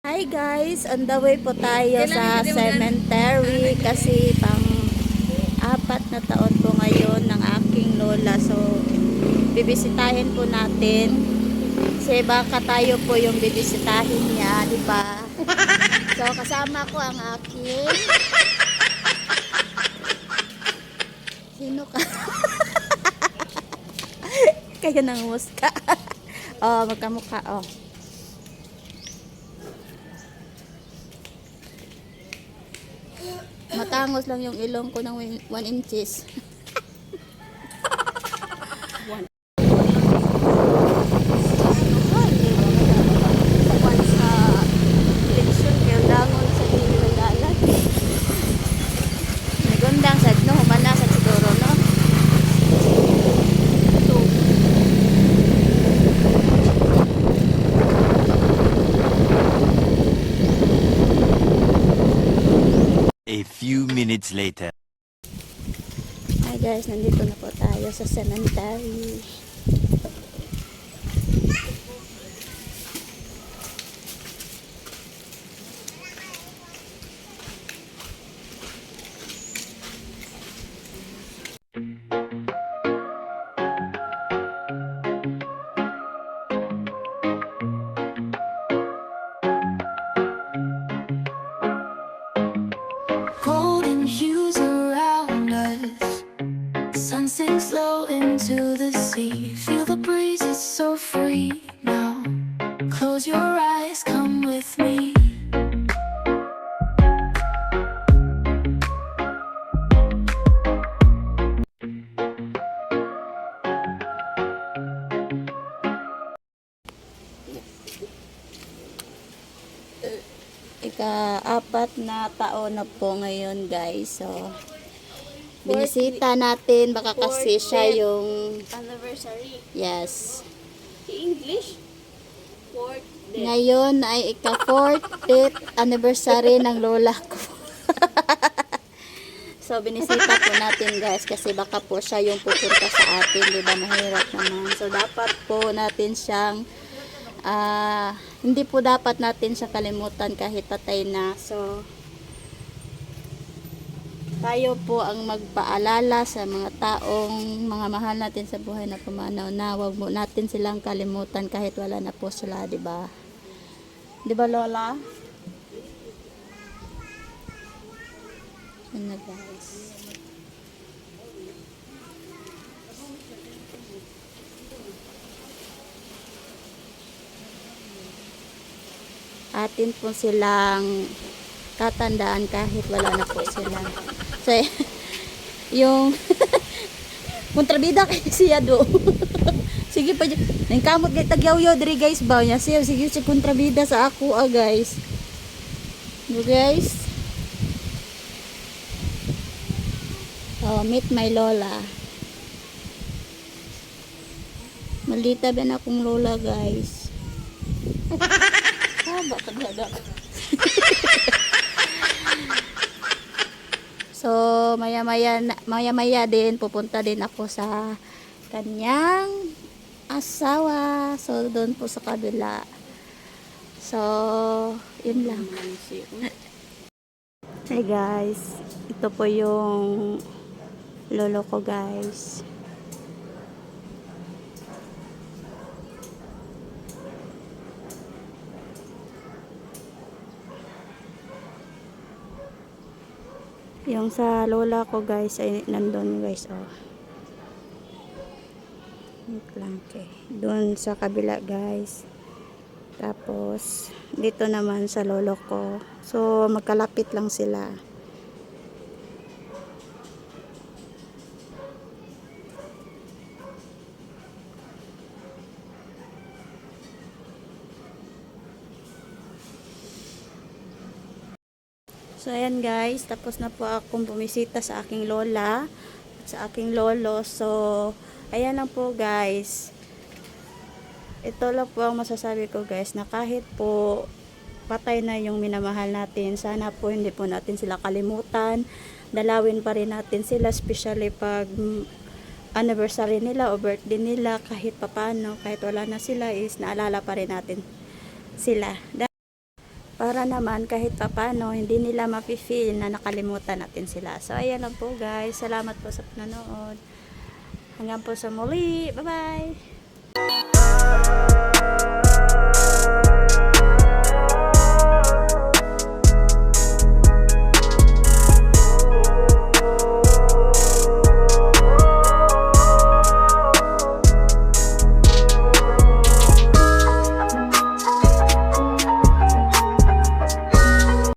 Hi guys, on the way po tayo sa cemetery kasi pang-apat na taon po ngayon ng aking lola. So, bibisitahin po natin. Kasi baka tayo po yung bibisitahin niya, di ba? So, kasama ko ang aking... Sino ka? Kayo nang muska. Oh, magkamukha, oh. Matangos lang yung ilong ko ng 1 inches. Nagundang sa no, humana sa siguro, no? A few minutes later. Hi guys, nandito na po tayo sa cemetery. Golden hues around us, sun sinks low into the sea. Feel the breeze is so free now. Close your eyes, come with me. Ika-apat na taon na po ngayon guys. So, binisita natin. Baka kasi siya yung... Anniversary. Yes. English? Fourth day. Ngayon ay ika-4th anniversary ng lola ko. So, binisita po natin guys. Kasi baka po siya yung pupunta sa atin. Diba? Mahirap naman. So, dapat po natin siyang hindi po dapat natin siya kalimutan kahit patay na. So, tayo po ang magpaalala sa mga taong mga mahal natin sa buhay na pumanaw na wag mo natin silang kalimutan kahit wala na po sila, di ba? Di ba, Lola? Yun na guys. Atin po silang tatandaan kahit wala na po sila. So, yung kontrabida kay siya do. Sige pa, nang kamot kay tagyaw-yaw diri guys ba niya siya, sige si kontrabida sa ako guys. No guys. Oh, meet my lola. Malita ba na akong lola guys. Haba kadada. So, maya-maya din pupunta din ako sa kanyang asawa. So, doon po sa kabila. So, yun lang. Hey guys, ito po yung lolo ko guys. Yung sa lola ko guys ay nandun guys, oh. Wait lang, okay. Doon sa kabila guys. Tapos dito naman sa lolo ko. So magkalapit lang sila. So, ayan guys, tapos na po akong bumisita sa aking lola at sa aking lolo. So, ayan lang po guys. Ito lang po ang masasabi ko guys, na kahit po patay na yung minamahal natin, sana po hindi po natin sila kalimutan. Dalawin pa rin natin sila, especially pag anniversary nila o birthday nila, kahit papano, kahit wala na sila is naalala pa rin natin sila. para naman kahit papano hindi nila mafe-feel na nakalimutan natin sila. So ayan lang po guys, salamat po sa panonood. Hanggang po sa muli, bye bye.